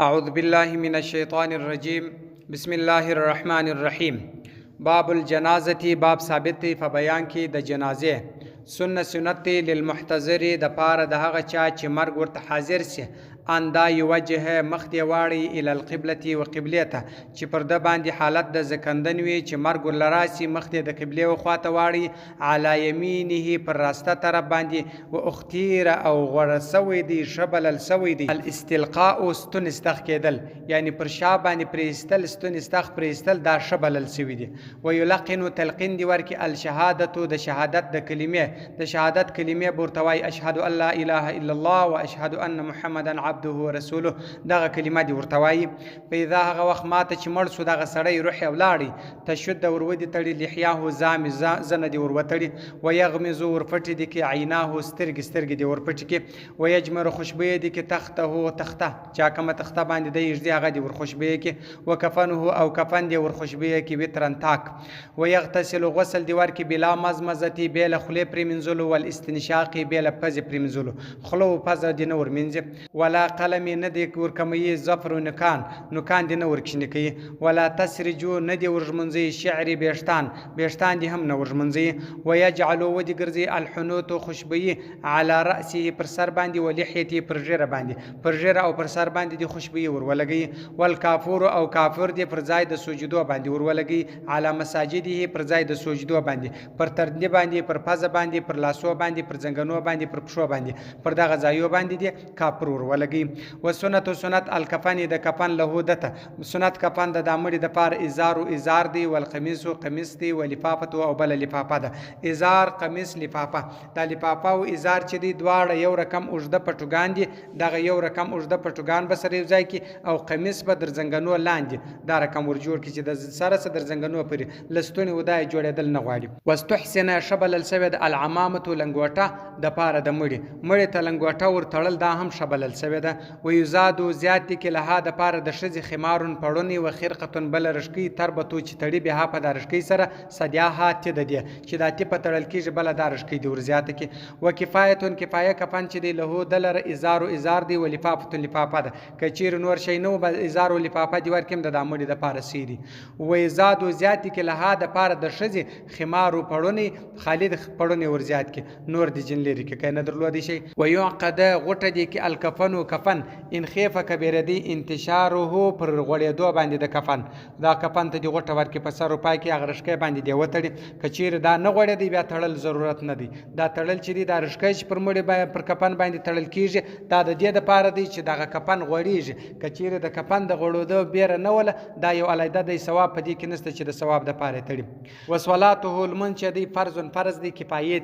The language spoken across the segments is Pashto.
أعوذ بالله من الشيطان الرجيم بسم الله الرحمن الرحیم. باب الجنازة باب ثابت دی په بیان کې د جنازې سنت للمحتضر د پاره د هغه چا چې مرګ ورته حاضر سي ان دا یوجه مخ دی واړی ال القبلة و قبله ته چې پر د باندې حالت د زکندن وي چې مرګ ولراسي مخ دی د قبله او خواته واړی علی یمینه پر راسته طرف باندې و اختیر او غرسوي دی شبل السوي دی الاستلقاء ستن استخ کېدل یعنی پر شا باندې پریستل ستن استخ پریستل دا شبل السوي دی و یلقن تلقین دی ورکی الشهادت د شهادت د کلمې د شهادت کلمې ورتوي اشهد ان لا اله الا الله واشهد ان محمدا عبده ورسوله دغه کلمه دی ورتوي په اذا هغه وخت ماته چې مړ سو دغه سړی روح ولاړی تشد ورودي تړي لحیاه زام زنه دی وروتړي ويغمز ورفټي دی کې عیناه سترګ دی ورپټي کې ويجمر خوشبويه دی کې تخته چا کومه تخته باندې دی یږدي هغه دی ور خوشبويه کې وکفنه او کفن دی ور خوشبويه کې وترن تاک ويغتسل غسل دی ور کې بلا مزمزتي بلا خله پرمنزلو والاستنشاق بلا پز پرمنزلو خلو پز دی نور منځ ولا قلم نه دی ور کمی ظفر نکان دی نور کښنه کوي ولا تسرجو نه دی ورجمنځي شعر بیشتان دی هم نه ورجمنځي ويجعلوا ودي ګرځي الحنوت خوشبوئی على راسه پر سر باندې ولحيته پر جره باندې پر جره او پر سر باندې دی خوشبوئی ورولګي والکافور او کافر دی پر ځای د سجدو باندې ورولګي على مساجده پر ځای د سجدو باندې پر ترنی باندې پر پز باندې پر لاسو باندې پر زنګنو باندې پر پښو باندې پر دغه ځایو باندې دی کافر ورولګي وسنت الکفن د کفن له دته سنت کفن د دامړي د پار ازار دی والقمیص دی ولفافه او بل لفافه ده ازار قمیص لفافه د لفافه او ازار چې دی دواړه یو رقم اوږده پټوګان دي دغه یو رقم اوږده پټوګان به سره یو ځای کې او قمیص به در زنګنو لاندې دا رقم ور جوړ کی چې د سره در زنګنو پرې لستونی ودای جوړېدل نه غواړي واستحسن شبل السوید العمامه لنګوټه د پاره د مړي ته لنګوټه ور تړل دا هم شبل السوید ويزاد زیات کې لها د پاره د شذ خمارون پړونی و خرقه بل رشکی تربتو چې تړي به په د رشکی سره صدیاحات د دي چې د تی په تړل کې بل د رشکی د ور زیات کې وکفایت کفایه کفن چې دی له دلر ازار دی ولفافه لفافه ده کچیر نور شي نو ازار ولفافه دی ورکم د دامړي د پاره سيري ويزاد زیات کې لها د پاره د شذ خمارو پړونی خالد پړونی ور زیات کې نور د جن لري کې نه درلو دي شي ويعقد غټه دی کې الکفن کفن ان خیفه کبیره دی انتشاره پر غړېدو باندې د کفن دا کفن ته دی غټه ورکې په سر روپای کې اغرشکې باندې دی وتړي کچیر دا نه غړېدی بیا تړل ضرورت نه دی دا تړل چې دی دا رشکې پر مړي پر کفن باندې تړل کیږي دا د دې د پاره دی چې دغه کفن غوړیږي کچیر د کفن د غړېدو بیر نه ولا دا یو علیده دی ثواب په دې کې نشته چې د ثواب د پاره تړي وصلاته المنچ دی فرض دی کفایي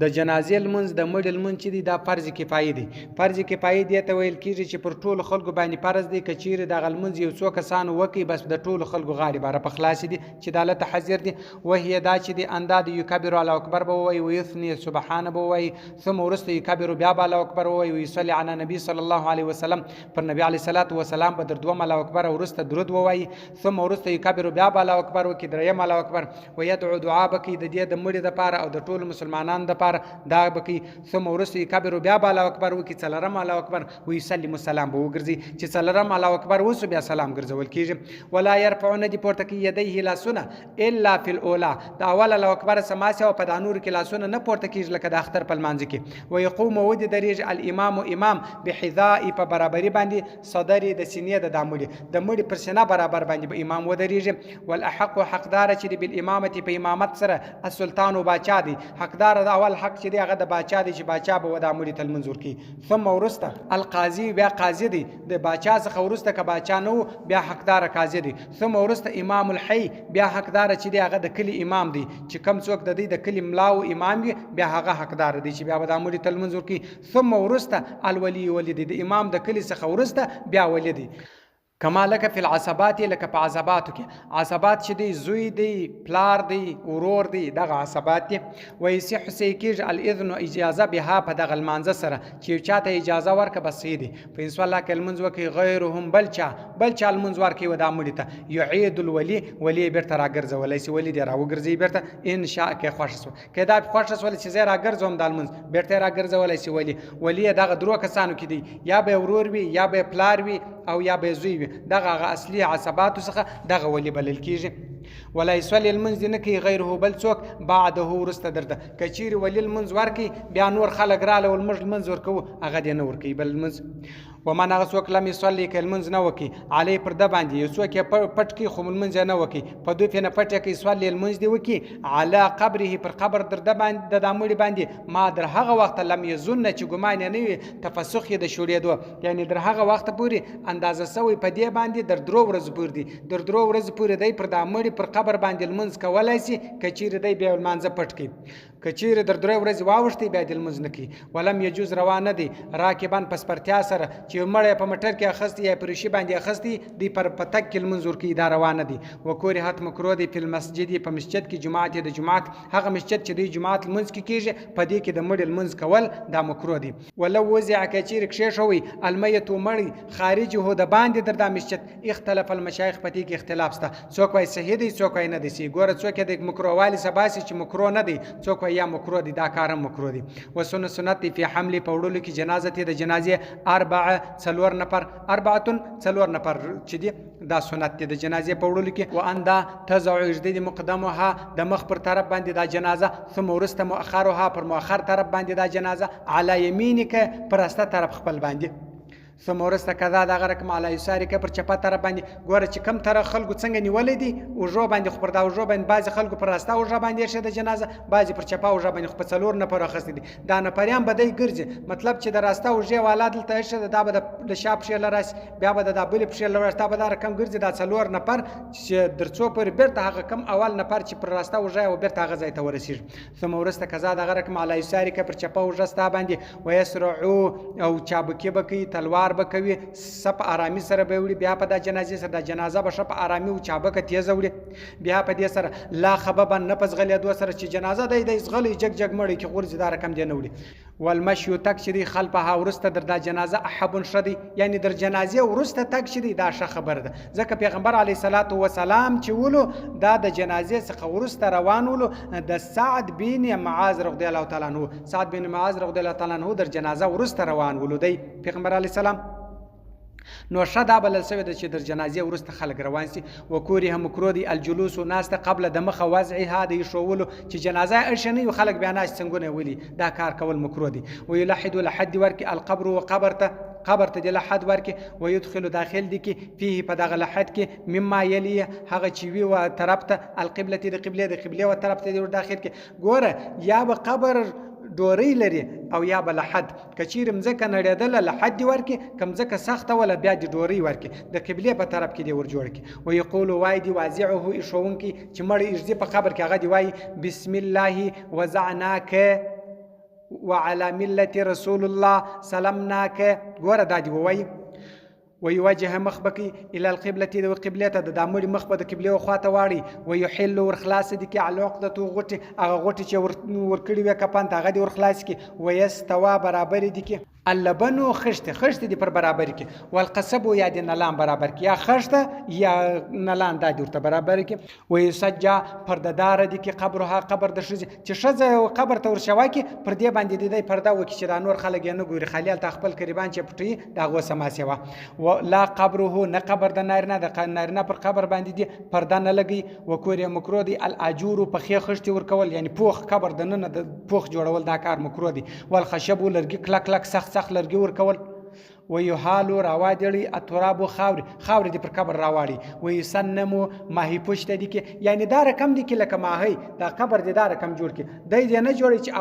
د جنازې المنز د مړي المنچ دی دا فرض کفایي دی ته ویل کیږي چې پر ټولو خلکو باندې فرض دی کچیر د غلمنځ یو څو کسان وکي بس د ټولو خلکو غاړي بار په خلاص دي چې د الله تحذير دي وهي دا چې دی انداد یکبر الله اکبر به وي ويثني سبحان به وي ثم ورست یکبر بیا الله اکبر وي ويصلي على نبی صلی الله علیه وسلم پر نبی علیه الصلاۃ والسلام به در دوم الله اکبر ورست درود وي ثم ورست یکبر بیا الله اکبر وکي دریم الله اکبر ويدعو دعا بکی د دې د مړي د پاره او د ټولو مسلمانانو د پاره دا بکی ثم ورست یکبر بیا الله اکبر وکي څلرم الله اکبر ويسلم سلام به وګرځي چې څلرم الله اکبر وسو بیا سلام ګرځول کیږي ولا يرفعون دي پورته کې يديه لاسونه الا في الاولى دا اول الله اکبر سماسه او په دانور کې لاسونه نه پورته کیږي لکه د اختر په مانځ کې ويقوم ودي دريج الامام بحذاء په برابرۍ باندې صدر د سینې د مړي پر سینه برابر باندې به امام ودرېږي والاحق حقدار چې بالامامه په امامت سره السلطان او باچا دي حقدار د اول حق چې دی هغه د باچا دي چې باچا به د مړي تل منظور کی ثم ورسته القاضي بیا قاضي دی د باچا څخه ورسته ک باچا نو بیا حقدار قاضي دی ثم ورسته امام الحي بیا حقدار چې دی هغه د کلی امام دی چې کم څوک د دې د کلی ملاو امام دی بیا هغه حقدار دی چې بیا به د مړي تل منظور کی ثم ورسته الولي ولید د امام د کلی څخه ورسته بیا ولید کما لکه فی العصبات لکه په عصباتو کې عصبات چې دی زوی دی پلار دی ورور دی دغه عصبات دي ویصح سیکیږي الاذن اجازه بها په دغه لمانځه سره چې چاته اجازه ورکه بس دی په ان الله کې لمونځ وکي غیرهم بل چا لمونځ ورکي ودا مړي ته يعيد الولي بیرته راګرځولای سي ولي دی راوګرځي بیرته ان شاء کې خوښ سو کدا خوښ سو چې زه راګرځوم د لمونځ بیرته راګرځولای سي ولي دغه درو کسانو کې دی یا به ورور وي یا به پلار وي او یا به زوی وي دغه اصلي عصبات څخه دغه ولي بلل کیږي ولا يصلي المنز نه کوي غیره بل څوک بعده ورسته درته کچیر ولي المنز ورکی بیا نور خلق رااله ول المنز ورکو هغه دی نه ورکی بل المنز ومن هغه څوک لم يصلي ک المنز نه وکي علی پر د باندې یو څوک پټ کی خو المنز نه وکي په دوی نه پټ کی يصلي المنز دی وکي علی قبره پر قبر در د باندې د دامړي باندې ما در هغه وخت لم يظن چې ګمان نه وي تفسخ د شوړېدو یعنی در هغه وخت پوری اندازه سوی په دې باندې در درو ورځ پور دي در درو ورځ پورې دی پر د مړي پر قبر باندې لمونځ کولای شي کچیر دی بیا لمانځه پټ کی کچیر در درو ورځ واوښتي بیا د لمونځ نه کی ولم يجوز روانه دي راکبان پسپرتیا سره چې مړی په مټر کې اخستی یا پرشي باندې اخستی دی پر پتک کې لمونځ ورکی دا روانه دي وکوري حت مکرو دی په مسجد په مسجد کې جماعت د جماعت هغه مسجد چې دی جماعت لمونځ کې کیږي په دې کې د مړي لمونځ کول دا مکرو دي ولو وزع کچیر کې شوی المیت مړی خارجه د باندې در د مسجد اختلاف المشایخ پتی کې اختلاف سته څوک وای صحیح دی څوک وای نه دی سی ګوره څوک د مکرو والی سباسي چې مکرو نه دی څوک وای یا مکرو دی دا کارم مکرو دی وسنت فی حمل پوړلو کې جنازه د جنازه اربعه څلور نفر چې دی دا سنت دی د جنازه پوړلو کې واندا تزع اجدید مقدمها د مخ پر طرف باندې دا جنازه ثم ورسته مؤخرها پر مؤخر طرف باندې دا جنازه علی یمینک پر استه طرف خپل باندې ثم ورسته کذا دغه رقم علی یسارک پر چپه طرف باندې ګوره چې کم طرف خلکو څنګه نیولې دي او جو باندې خبر دا او جو باندې بعض خلکو پر راسته او جو باندې شه د جنازه بعض پر چپه او جو باندې خپل څلور نه پر اخستې دي دا نه پریان بدای ګرځي مطلب چې د راسته او جو ولادت ته شه دا د شاپ شه لراس بیا به د بل په شه لرسته به دا رقم ګرځي دا څلور نه پر چې درڅو پر بیرته هغه کم اول نه پر چې پر راسته او جو او بیرته هغه ځای ته ورسیږي ثم ورسته کذا دغه رقم علی یسارک پر چپه او جو ستا باندې ويسرعو او چابکی بکی تلوار بکوي سپ آرامی سره به وړي بیا په د جنازې سره د جنازه به شپ آرامی او چابکه تیز وړي بیا په دې سره لا خببا نفس غلې دوه سره چې جنازه د زغلې جګ جګ مړي کې غورځي دا رقم دی نه وړي والمشي تکشری خلفها ورسته در د جنازه احب شدي یعنی در جنازه ورسته تکشری دا ښه خبر ده ځکه پیغمبر علی صلوات و سلام چې ولو دا د جنازې څخه ورسته روان ولو د سعد بن معاذ رضی الله تعالی عنہ سعد بن معاذ رضی الله تعالی عنہ در جنازه ورسته روان ولو دی پیغمبر علی سلام نو شدا بل سوي د چې در جنازه ورسته خلک روان سي وکوره مکرو دي الجلوس ناس قبل د مخ وضعها د شوولو چې جنازه ارشنی خلک بیان څنګه ولي دا کار کول مکرو دي ويلحد لحد ورکی القبر وقبر ته د لحد ورکی ويدخل داخل دي کې فيه په دغه لحد کې مما يلي هغه چې وی و طرف ته القبله د قبله و طرف ته داخل کې ګوره یا به قبر ډوري لري او یا بل حد کچیر مزکه نړیدل لحد ورکی کم زکه سخته ولا بیا د ډوري ورکی د قبله په طرف کې دی ور جوړ کی او یقول وای دی واضعه اشون کی چې مړی ارزي په قبر کې هغه دی وای بسم الله وزعناک وعلى مله رسول الله سلمناک ګوره دا دی وای ويوجه مخبكي الى القبله وقبلته د دامړي مخبه د قبله خواته واړي ويحل ورخلاص دي کې على عقده غټي هغه غټي چې ورکړي وي کپان هغه دي ورخلاص کې ويستوا برابر دي کې اللبنو خشت دي پر برابر کې والقصب یا د نلان برابر کې یا خشت یا نلان د ورته برابر کې ويسجا پرددار دي کې قبرها قبر د شزه چې شزه قبر ته ورشوا کې پر دې باندې د پردا وکي چې د نور خلک نه ګوري خلیل تخپل قریبان چې پټي دا غو سماسیوا لا قبره نه قبر د نارنه د نارنه پر قبر باندې دي پردا نه لګي وکوري مکرو دي الاجور په خې خشتي ورکول یعنی پوخ قبر د نه د پوخ جوړول دا کار مکرو دي والخشب لرګي کلک کلک سخت لرګي ورکول ويحالو راوادړي اتراب خاور دي پر قبر راوړي ويسنمو ماهي پښت دي کې یعنی دا رقم دي کې لکه ماهي دا قبر دي دا رقم جوړ کې دای دې نه جوړي چې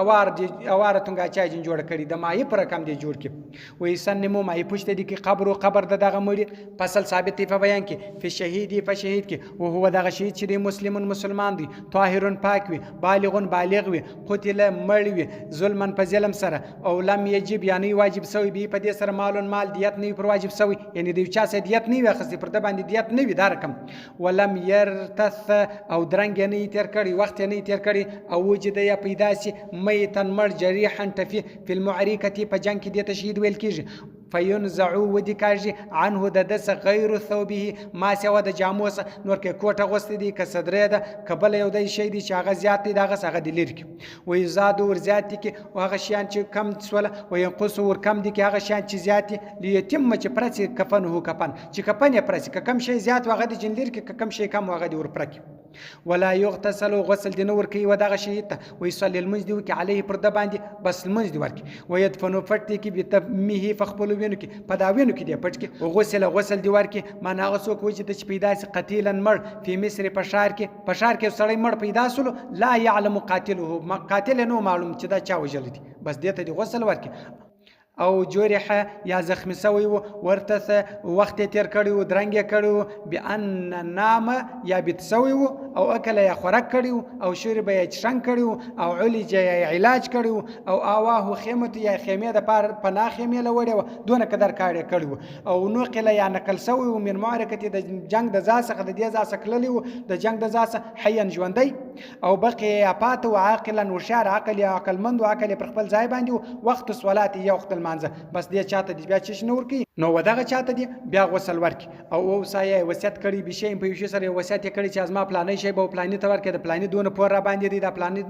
اوار تونګه چا جن جوړ کړي د ماهي پر رقم دي جوړ کې ويسنمو ماهي پښت دي کې قبر دغه مړي فصل ثابت په بیان کې په شهید کې او هو دغه شهید چې مسلمان دي طاهرون پاک وي بالغ وي قتل مړ وي ظلمن په ظلم سره او لم یجب یعنی واجب سوی به په دې سره مالون مال دیت نه وي پر واجب سوی، یعنی د یو چا څه دیت نه وي اخیستی، پر ده باندې دیت نه وي دا رقم. ولم یرتث او درنګ یې نه وي تېر کړی، وخت یې نه وي تېر کړی. او وجد یا پیدا سي میتن مړ جریحا ټپي فی المعرکة په جنګ کې دې ته شهید ویل کېږي. فینزعو ودی کاږي عنه د ده څه غیر ثوبه ما سوه د جامو څه، نور کې کوټ اغوستی دی که صدرې ده که بله یو دی شی دی چې هغه زیات دی د هغه څه هغه دې لرې کړي. ویزادو ور زیات دي کې او هغه شیان چې کم سوله، وینقصو ور کم دي کې هغه شیان چې زیات دي. لیتم چې پره سي کفنه کفن، چې کفن یې پره سي، که کم شی زیات و هغه دې جن لرې کړي، که کم شی کم و هغه دې ور پره کړي. ولا یغتسل غسل دې نه ورکوي و دغه شهید ته. ویصلي لمونځ دې وکړي علیه پر ده باندې، بس لمونځ دې ورکړي. ویدفنو پټ دې کړي بتمیه په خپلو وینو کې، په دا وینو کې دې پټ کړي. غسل دې ورکړي معنی هغه څوک و چې د چې پیدا سي قتیلا مړ فی مصر په ښار کې سړی مړ پیدا سولو لا یعلم قاتله، قاتل نو معلوم چې دا چا وژلی دی، بس دې ته دې غسل ورکړي. او جرح یا زخمی سوی و ورته وخت یې تېر کړی و، درنګ یې کړی و، بان نامه یا بیت سوی و، او اکله یا خوراک کړی و، او شرب یې چشنګ کړی و، او علیج یې علاج کړی و، او آواه خیمت یا خیمې د پناه خیمې له وړې وه دونه قدر کار یې کړی و. او نقله یا نقل سوی و من معرکتې د جنګ د ځای څخه، د دې ځای څخه تللی و د جنګ د ځای څخه حیا ژوندی. او بقي یا پاته و عاقلا هوښیار، عقل یا عقلمند و، عقل یې پر خپل ځای باندې و. وخت صلات یا وخت المانځه، بس دې چاته دې بیا چش نه ورکوي، نو و دغه چاته دې بیا غسل ورکړي. او اوسایه وصیت کړي به شی په یو شي سره وصیت یې کړي چې ازما پلانې شی به پلانې ته ورکړي، د پلانې دونه پور را باندې دی، دا پلانې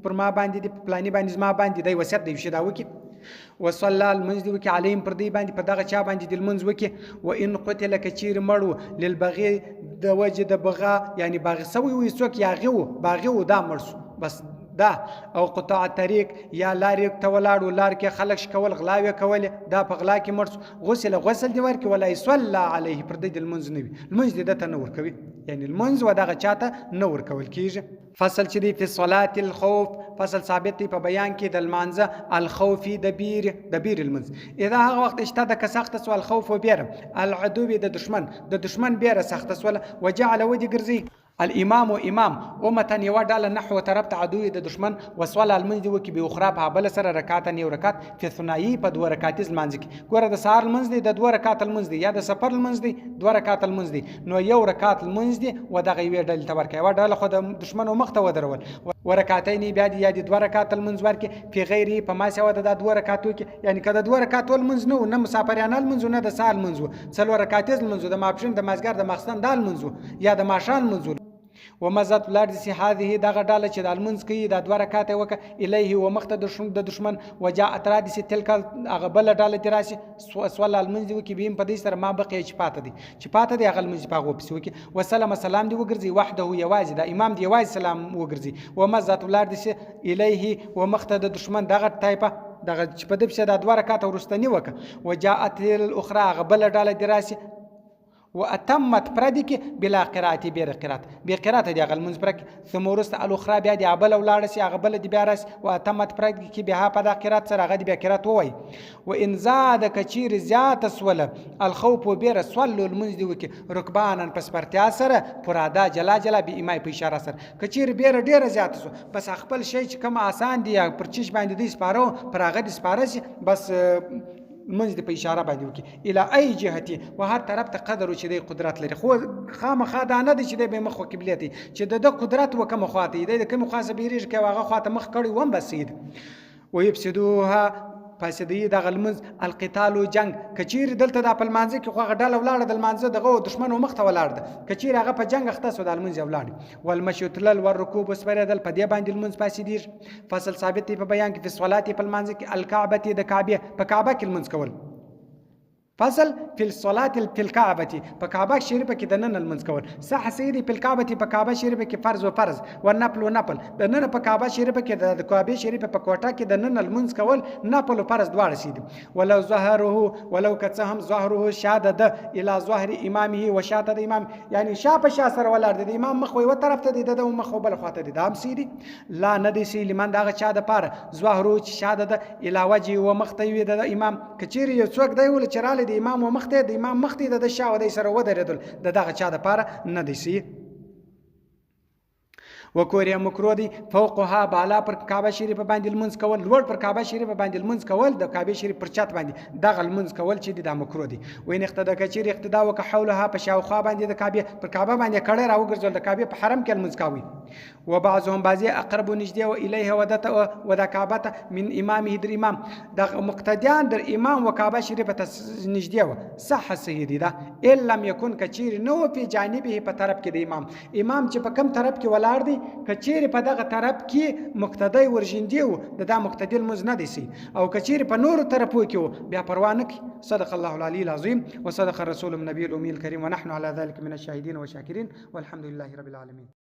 پر ما باندې دی، پلانې باندې زما باندې دی، وصیت دی شي دا وکړي. وصلی المنځ دی وکړي علیهم پر دې باندې، په دغه چا باندې دې لمونځ وکړي. و ان قتل که چیرې مړ و للبغي د وجې د بغا، یعنی باغي سوی وي څوک یا باغي و دا مړ سو بس دا. او قطاع طریق یا لارې ته ولاړو، لار کې خلک شکول غلاوې کولې، دا په غلا کې مړ سو. غسل دې ورکړي. ولا یصلی علیه پر دې لمونځ نه وي، لمونځ دې دته نه ورکوي، یعنی لمونځ و دغه چاته نه ورکول کېږي. فصل چې دی فی صلات الخوف، فصل ثابت دی په بیان کې د لمانځه الخوفي د بیر المنځ. اذا هغه وخت اشتد که سخت سو الخوف و بیره العدو د دشمن بیره سخت سو وجعل ودی ګرځي الامام امتن یو ډاله نحو طرف ته عدو د دشمن وصل المنځ دی وکي به اخرى په بل سره رکعت نه رکعت په ثنایی په دوه رکعات المنځ کې. ګوره د سهار المنځ دی د دوه رکعات المنځ دی یا د سفر المنځ دی دوه رکعات المنځ دی، نو یو رکعت المنځ دی و دغه یو ډله ته ورکړي، و ډله خو د دشمن مخ ته ودرول ورکعتین بیا دی یا د دوه رکعات المنځ ورکړي په غیري په ما سوا د دوه رکعاتو کې، یعنی کله دوه رکعات المنځ نه مسافریان المنځ نه د سهار المنځ څلور رکعات المنځ د ماپښین د مازګر د مخسن د المنځ یا د ماښام المنځ. ومزت ولار دي هذه دغه ډاله چې د المنځ کوي د دوه رکعات وکړه الیه و مخته د دشمن وجاء اترادس تلک هغه بل ډاله دی راشي سوال المنځ وکي بیم په دې سره ما بقي چې پاته دی هغه المنځ په غوپس وکي وسلام سلام دی وګرځي وحده یوازې د امام دی یوازې سلام وګرځي. ومزت ولار دي الیه و مخته د دشمن دغه ټایپه دغه چې په دې څه د دوه رکعات ورستنی وکړه وجاءت الاخرى هغه بل ډاله دی راشي واتمت پردی بلا قرات بیر قرات بی قرات دی غل منځ پرک ثم ورست الاخرى بیا دی عبل ولاړ سی غبل دی بیا راس واتمت پردی کی بها په د قرات سره غدی بیا قرات وای و ان زاد کچیر زیات سول الخوف بیر سول المنځ دی وک رکبانن پس پرتیا سره پرادا جلا بی ایمای په اشاره سره کچیر بیر ډیر زیات سو بس خپل شی چې کوم آسان دی پر چش باندې دی سپارو پر هغه دی سپارسی بس منځ د په اشاره باندې وکي الی ای جهتی و هر طرف ته قدر چې د قدرت لري خو خامخا دا نه دي چې د به مخ قبلتی چې د قدرت و کوم خواته د کوم خاصه بیریږي کې واغه خواته مخ کړي وم بسید و یفسدوها فاسدی د غلمز القتال و جنگ کچیر دلته د پلمانځ کې خو غډاله ولاړه د مانځ دغه دشمن مخ ته ولاړ ده کچیر هغه په جنگ اخته سو د المنځ ولاړ والمشتلل والركوب سپریدل په دې باندې المنځ فاسدی فصل ثابت په بیان کې په صلات په المنځ کې الکعبه د کعبه په کعبه کې المنځ کول فصل فی الصلاه فی الكعبه په کعبه شریفه کې د نن المنځ کول صح سیدی په الكعبه په کعبه شریفه کې فرض و فرض و نفل د نن په کعبه شریفه کې د کعبه شریفه په کوټه کې د نن المنځ کول نفل و فرض دواړه سیدی ولو ظهره ولو کڅهم ظهره شاده الى ظهر امامه و شاته د امام یعنی شاپ شاسر ولر د امام مخ و طرف ته د مخ بل خواته د دام سیدی لا ندی سی لمن دغه چا د پاره ظهره شاده د الى وجه و مخته وي د امام کچيري یو څوک دی ول چراله د امام و مخته د امام مخته د شاو د سره ودرېدل دغه چا د پاره نه دی سي وکوریا مکروه دی فوقها بالا پر کعبه شریف باندې لمونځ کول، لوړ پر کعبه شریف باندې لمونځ کول، د کعبه شریف پر چت باندې دغه لمونځ کول چې دا مکروه دی. وین اقتدا کچیر اقتدا وک حولها په شاوخوا باندې د کعبه پر کعبه باندې کړه راوګرځول، د کعبه په حرم کې لمونځ کوي. و بعضهم بعضی اقرب نږدې و الیه و د کعبه من امامه در امام د مقتدیان در امام و کعبه شریف ته نږدې و صح صحیح دی دا ان لم یکن کچیر نو په جانبه په طرف کې د امام چې په کم طرف کې ولاړ دی، کچیر په دغه طرف کې مقتدی ورژندې و دا مقتدی المز نه دی سي، او کچیر په نورو طرفو کې بیا پروا نه کوي. صدق الله العلی العظیم وصدق الرسول النبي الامي الكريم ونحن على ذلك من الشاهدين والشاكرين والحمد لله رب العالمين.